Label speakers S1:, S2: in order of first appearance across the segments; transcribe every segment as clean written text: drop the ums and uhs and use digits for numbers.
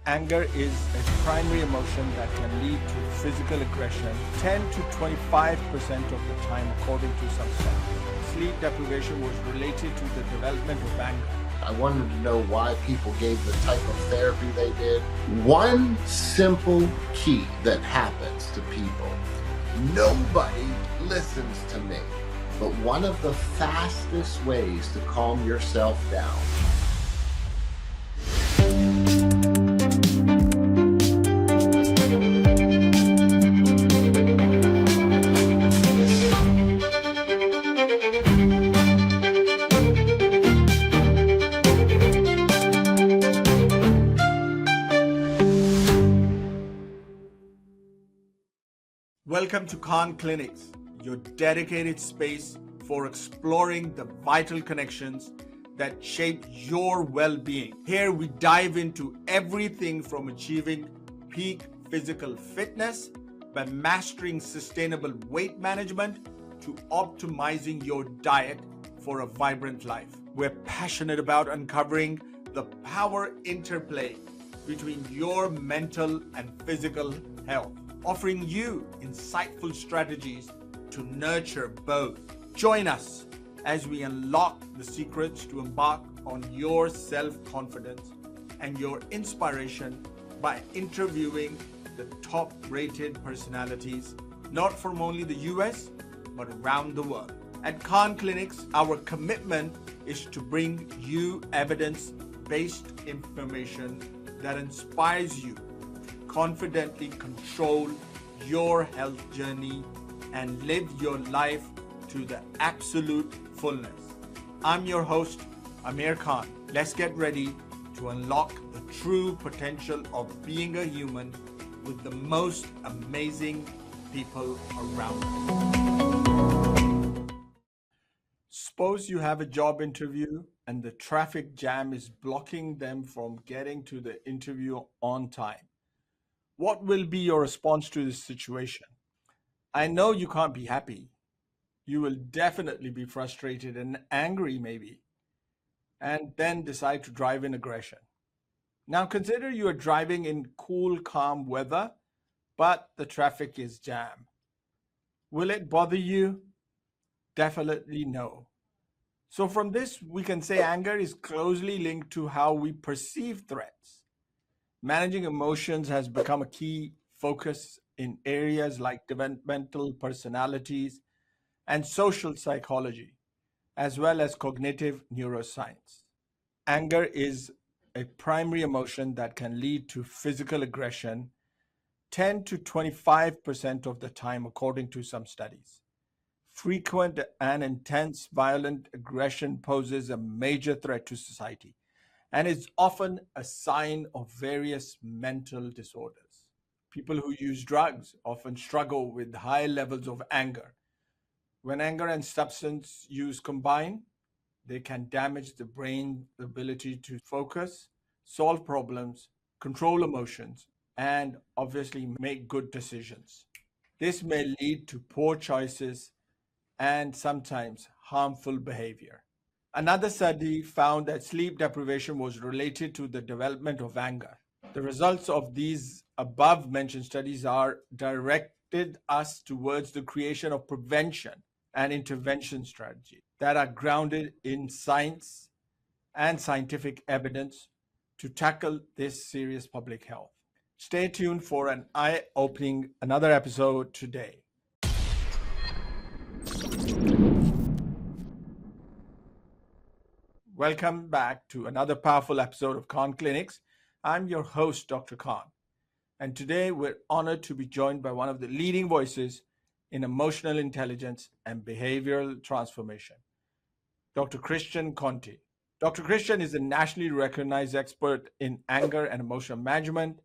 S1: Anger is a primary emotion that can lead to physical aggression 10 to 25% of the time, according to some studies. Sleep deprivation was related to the development of anger.
S2: I wanted to know why people gave the type of therapy they did. One simple key that happens to people: nobody listens to me. But one of the fastest ways to calm yourself down .
S1: Welcome to KhanKlinics, your dedicated space for exploring the vital connections that shape your well-being. Here we dive into everything from achieving peak physical fitness by mastering sustainable weight management to optimizing your diet for a vibrant life. We're passionate about uncovering the power interplay between your mental and physical health, offering you insightful strategies to nurture both. Join us as we unlock the secrets to embark on your self-confidence and your inspiration by interviewing the top-rated personalities, not from only the US, but around the world. At KhanKlinics, our commitment is to bring you evidence-based information that inspires you confidently control your health journey and live your life to the absolute fullness. I'm your host, Amir Khan. Let's get ready to unlock the true potential of being a human with the most amazing people around us. Suppose you have a job interview and the traffic jam is blocking them from getting to the interview on time. What will be your response to this situation? I know you can't be happy. You will definitely be frustrated and angry maybe, and then decide to drive in aggression. Now consider you are driving in cool, calm weather, but the traffic is jammed. Will it bother you? Definitely no. So from this, we can say anger is closely linked to how we perceive threats. Managing emotions has become a key focus in areas like developmental personalities and social psychology, as well as cognitive neuroscience. Anger is a primary emotion that can lead to physical aggression 10 to 25% of the time, according to some studies. Frequent and intense violent aggression poses a major threat to society and is often a sign of various mental disorders. People who use drugs often struggle with high levels of anger. When anger and substance use combine, they can damage the brain's ability to focus, solve problems, control emotions, and obviously make good decisions. This may lead to poor choices and sometimes harmful behavior. Another study found that sleep deprivation was related to the development of anger. The results of these above mentioned studies are directed us towards the creation of prevention and intervention strategies that are grounded in science and scientific evidence to tackle this serious public health. Stay tuned for an eye-opening another episode today. Welcome back to another powerful episode of KhanKlinics. I'm your host, Dr. Khan. And today we're honored to be joined by one of the leading voices in emotional intelligence and behavioral transformation, Dr. Conte. Dr. Christian is a nationally recognized expert in anger and emotional management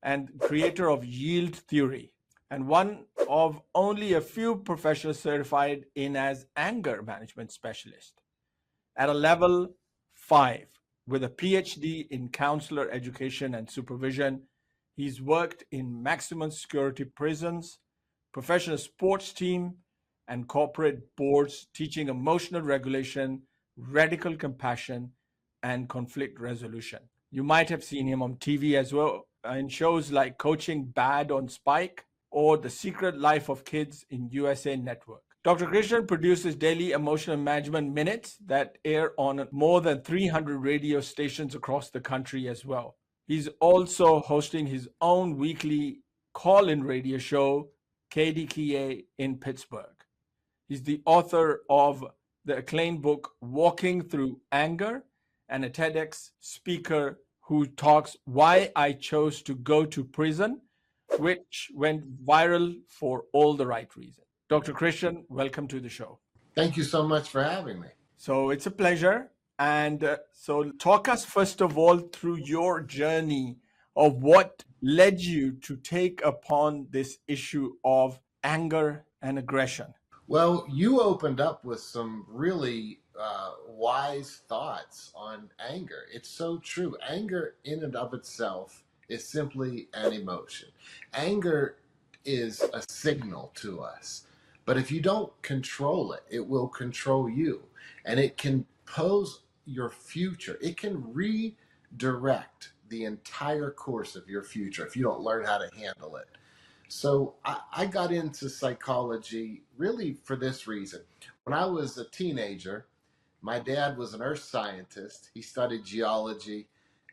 S1: and creator of yield theory, and one of only a few professionals certified in as anger management specialist. At a level 5, with a PhD in counselor education and supervision, he's worked in maximum security prisons, professional sports team, and corporate boards, teaching emotional regulation, radical compassion, and conflict resolution. You might have seen him on TV as well in shows like Coaching Bad on Spike or The Secret Life of Kids in USA Network. Dr. Krishnan produces daily emotional management minutes that air on more than 300 radio stations across the country as well. He's also hosting his own weekly call-in radio show, KDKA, in Pittsburgh. He's the author of the acclaimed book, Walking Through Anger, and a TEDx speaker who talks Why I Chose to Go to Prison, which went viral for all the right reasons. Dr. Christian, welcome to the show.
S2: Thank you so much for having me.
S1: So it's a pleasure. And so talk us first of all through your journey of what led you to take upon this issue of anger and aggression.
S2: Well, you opened up with some really wise thoughts on anger. It's so true. Anger, in and of itself, is simply an emotion. Anger is a signal to us. But if you don't control it, it will control you. And it can pose your future. It can redirect the entire course of your future if you don't learn how to handle it. So I got into psychology really for this reason. When I was a teenager, my dad was an earth scientist. He studied geology.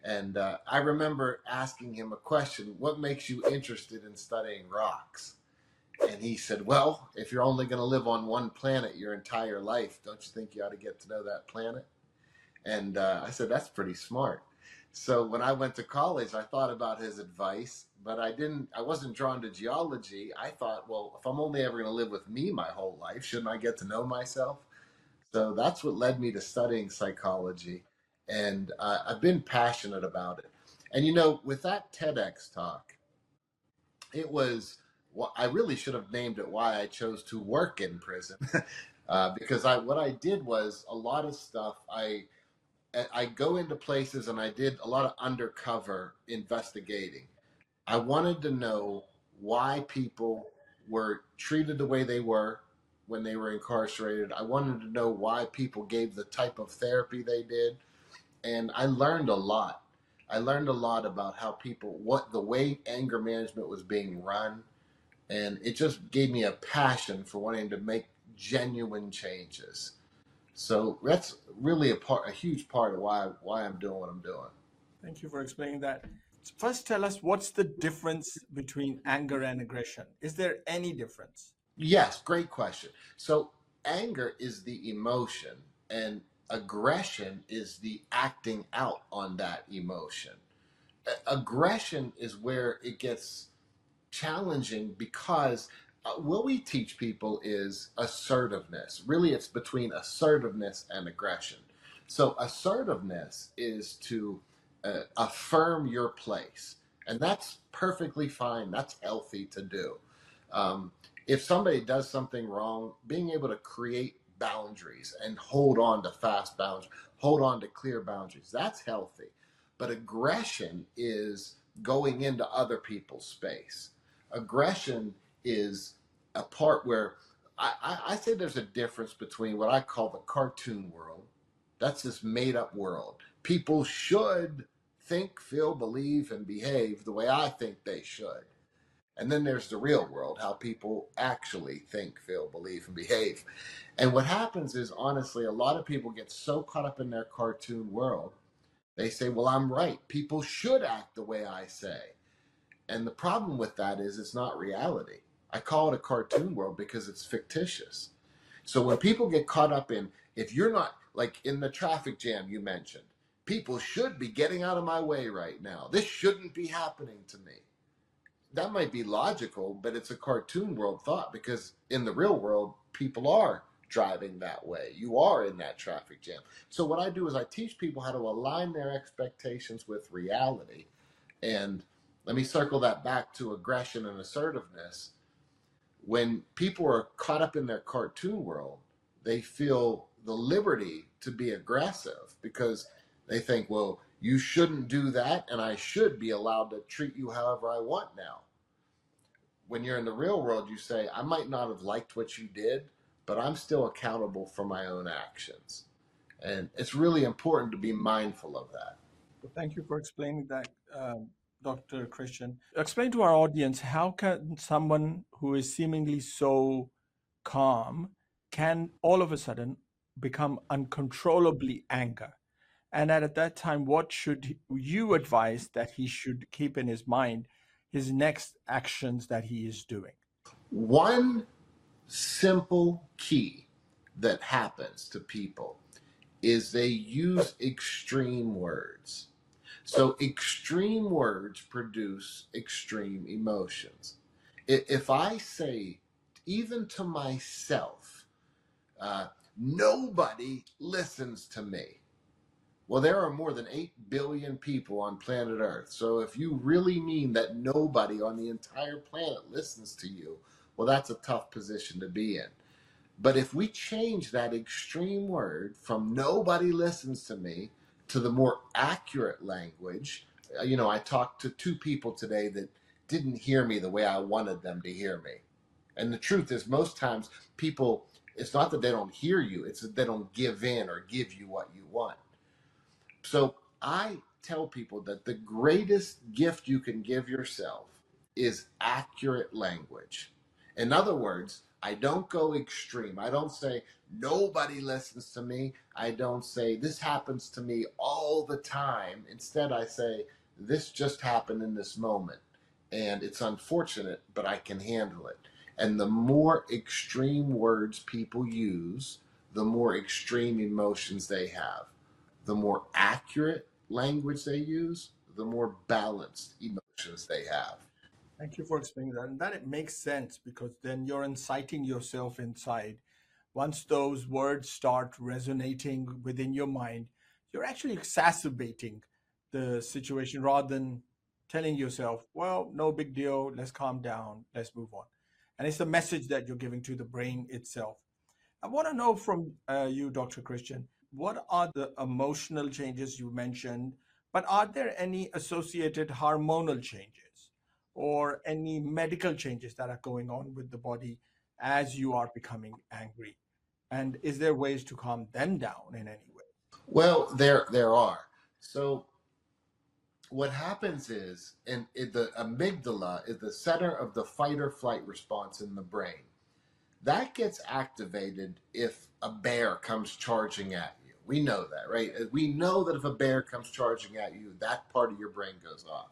S2: And I remember asking him a question: what makes you interested in studying rocks? And he said, well, if you're only going to live on one planet your entire life, don't you think you ought to get to know that planet? And I said, that's pretty smart. So when I went to college, I thought about his advice, but I wasn't drawn to geology. I thought, well, if I'm only ever going to live with me my whole life, shouldn't I get to know myself? So that's what led me to studying psychology. And I've been passionate about it. And with that TEDx talk, it was, I really should have named it Why I Chose to Work in Prison. Because what I did was a lot of stuff. I go into places and I did a lot of undercover investigating. I wanted to know why people were treated the way they were when they were incarcerated. I wanted to know why people gave the type of therapy they did. And I learned a lot. I learned a lot about how what the way anger management was being run. And it just gave me a passion for wanting to make genuine changes. So that's really a huge part of why I'm doing what I'm doing.
S1: Thank you for explaining that. First, tell us what's the difference between anger and aggression? Is there any difference?
S2: Yes, great question. So anger is the emotion, and aggression is the acting out on that emotion. Aggression is where it gets challenging because what we teach people is assertiveness. Really, it's between assertiveness and aggression. So, assertiveness is to affirm your place, and that's perfectly fine. That's healthy to do. Um, if somebody does something wrong, being able to create boundaries and hold on to fast boundaries, hold on to clear boundaries, that's healthy. But aggression is going into other people's space. Aggression is a part where I say there's a difference between what I call the cartoon world. That's this made up world. People should think, feel, believe, and behave the way I think they should. And then there's the real world, how people actually think, feel, believe, and behave. And what happens is, honestly, a lot of people get so caught up in their cartoon world, they say, well, I'm right. People should act the way I say. And the problem with that is it's not reality. I call it a cartoon world because it's fictitious. So when people get caught up in, if you're not, like in the traffic jam you mentioned, people should be getting out of my way right now. This shouldn't be happening to me. That might be logical, but it's a cartoon world thought because in the real world, people are driving that way. You are in that traffic jam. So what I do is I teach people how to align their expectations with reality. And let me circle that back to aggression and assertiveness. When people are caught up in their cartoon world, they feel the liberty to be aggressive because they think, well, you shouldn't do that, and I should be allowed to treat you however I want now. When you're in the real world, you say, I might not have liked what you did, but I'm still accountable for my own actions. And it's really important to be mindful of that.
S1: Well, thank you for explaining that, Dr. Christian. Explain to our audience, how can someone who is seemingly so calm can all of a sudden become uncontrollably angry? And at that time, what should you advise that he should keep in his mind, his next actions that he is doing?
S2: One simple key that happens to people is they use extreme words. So, extreme words produce extreme emotions. If I say, even to myself, uh, nobody listens to me. Well, there are more than 8 billion people on planet Earth. So if you really mean that nobody on the entire planet listens to you, well, that's a tough position to be in. But if we change that extreme word from nobody listens to me to the more accurate language, I talked to two people today that didn't hear me the way I wanted them to hear me. And the truth is, most times people, it's not that they don't hear you, it's that they don't give in or give you what you want. So I tell people that the greatest gift you can give yourself is accurate language. In other words, I don't go extreme. I don't say nobody listens to me. I don't say this happens to me all the time. Instead, I say this just happened in this moment. And it's unfortunate, but I can handle it. And the more extreme words people use, the more extreme emotions they have. The more accurate language they use, the more balanced emotions they have.
S1: Thank you for explaining that. And that it makes sense, because then you're inciting yourself inside. Once those words start resonating within your mind, you're actually exacerbating the situation rather than telling yourself, well, no big deal, let's calm down, let's move on. And it's the message that you're giving to the brain itself. I want to know from you, Dr. Christian, what are the emotional changes you mentioned, but are there any associated hormonal changes or any medical changes that are going on with the body as you are becoming angry? And is there ways to calm them down in any way?
S2: Well, there are. So what happens is, the amygdala is the center of the fight or flight response in the brain. That gets activated if a bear comes charging at you. We know that, right? We know that if a bear comes charging at you, that part of your brain goes off.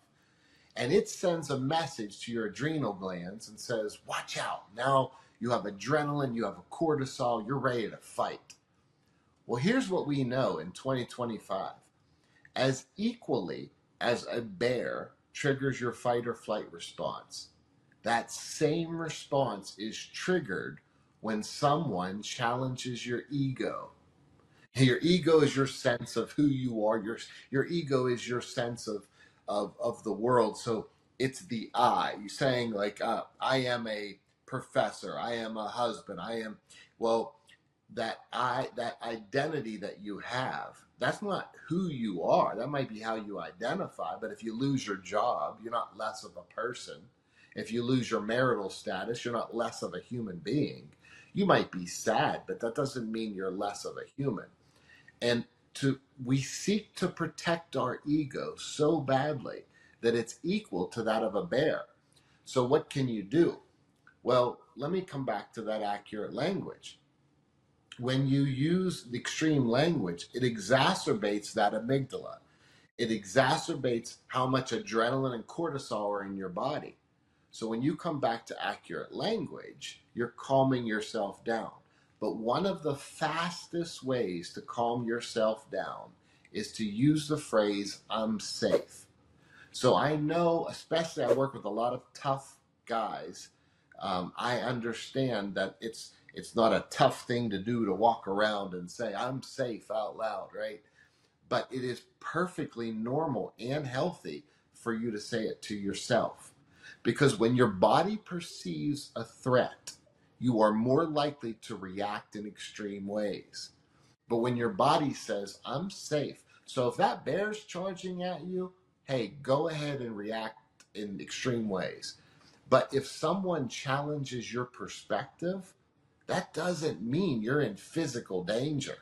S2: And it sends a message to your adrenal glands and says, watch out. Now you have adrenaline, you have a cortisol, you're ready to fight. Well, here's what we know in 2025. As equally as a bear triggers your fight or flight response, that same response is triggered when someone challenges your ego. Your ego is your sense of who you are. Your ego is your sense of the world. So it's the I. You're saying like, I am a professor. I am a husband. I am, well, that identity that you have, that's not who you are. That might be how you identify. But if you lose your job, you're not less of a person. If you lose your marital status, you're not less of a human being. You might be sad, but that doesn't mean you're less of a human. And we seek to protect our ego so badly that it's equal to that of a bear. So what can you do? Well, let me come back to that accurate language. When you use the extreme language, it exacerbates that amygdala. It exacerbates how much adrenaline and cortisol are in your body. So when you come back to accurate language, you're calming yourself down. But one of the fastest ways to calm yourself down is to use the phrase, I'm safe. So I know, especially I work with a lot of tough guys. I understand that it's not a tough thing to do to walk around and say, I'm safe out loud, right? But it is perfectly normal and healthy for you to say it to yourself. Because when your body perceives a threat, you are more likely to react in extreme ways. But when your body says, I'm safe, so if that bear's charging at you, hey, go ahead and react in extreme ways. But if someone challenges your perspective, that doesn't mean you're in physical danger.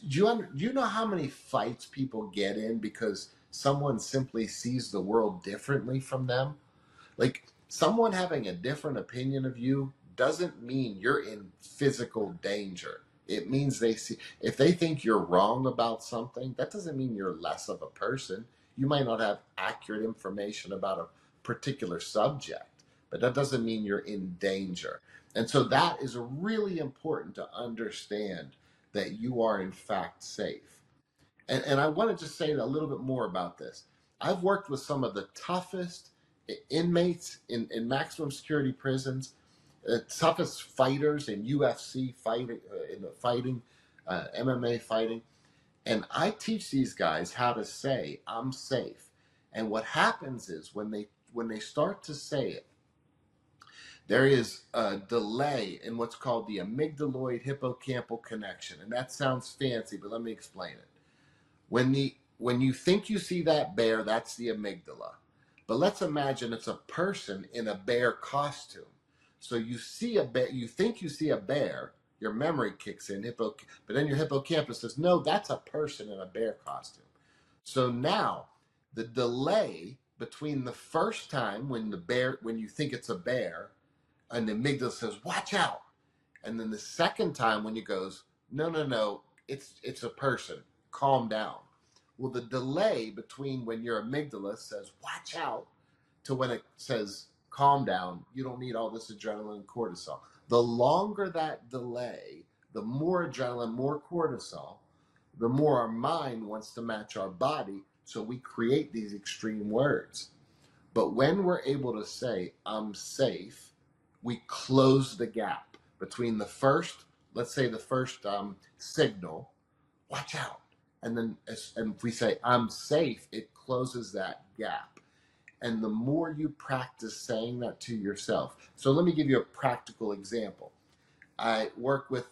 S2: Do you know how many fights people get in because someone simply sees the world differently from them. Like, someone having a different opinion of you doesn't mean you're in physical danger. It means they see, if they think you're wrong about something, that doesn't mean you're less of a person. You might not have accurate information about a particular subject, but that doesn't mean you're in danger. And so that is really important to understand, that you are in fact safe. And I want to just say a little bit more about this. I've worked with some of the toughest inmates in maximum security prisons, toughest fighters in UFC fighting, in the fighting, MMA fighting, and I teach these guys how to say, "I'm safe." And what happens is, when they start to say it, there is a delay in what's called the amygdaloid hippocampal connection, and that sounds fancy, but let me explain it. When you think you see that bear, that's the amygdala. But let's imagine it's a person in a bear costume. So you see a bear, you think you see a bear, your memory kicks in, but then your hippocampus says, no, that's a person in a bear costume. So now the delay between the first time when you think it's a bear, and the amygdala says, watch out. And then the second time when it goes, no, it's a person, calm down. Well, the delay between when your amygdala says, watch out, to when it says, calm down, you don't need all this adrenaline and cortisol. The longer that delay, the more adrenaline, more cortisol, the more our mind wants to match our body. So we create these extreme words. But when we're able to say, I'm safe, we close the gap between the first, let's say the first signal, watch out. And then and if we say, I'm safe, it closes that gap. And the more you practice saying that to yourself. So let me give you a practical example. I work with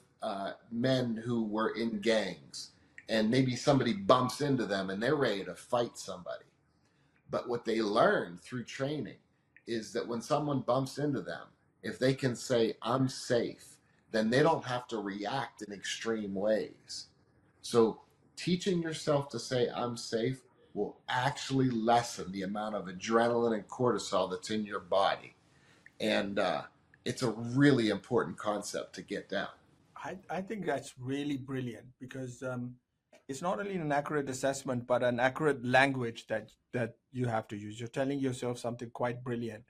S2: men who were in gangs, and maybe somebody bumps into them and they're ready to fight somebody. But what they learn through training is that when someone bumps into them, if they can say, I'm safe, then they don't have to react in extreme ways. So teaching yourself to say, I'm safe, will actually lessen the amount of adrenaline and cortisol that's in your body. And it's a really important concept to get down.
S1: I think that's really brilliant because it's not only an accurate assessment, but an accurate language that you have to use. You're telling yourself something quite brilliant.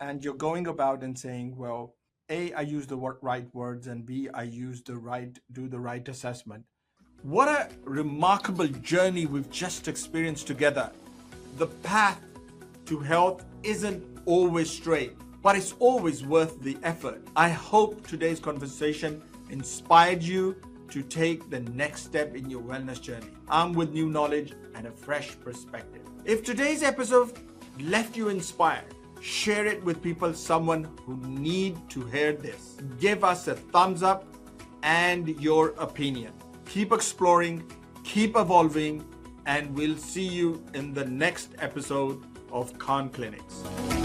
S1: And you're going about and saying, well, A, I use the right words, and B, I do the right assessment. What a remarkable journey we've just experienced together. The path to health isn't always straight, but it's always worth the effort. I hope today's conversation inspired you to take the next step in your wellness journey, armed with new knowledge and a fresh perspective. If today's episode left you inspired, share it with someone who need to hear this. Give us a thumbs up and your opinion. Keep exploring, keep evolving, and we'll see you in the next episode of KhanKlinics.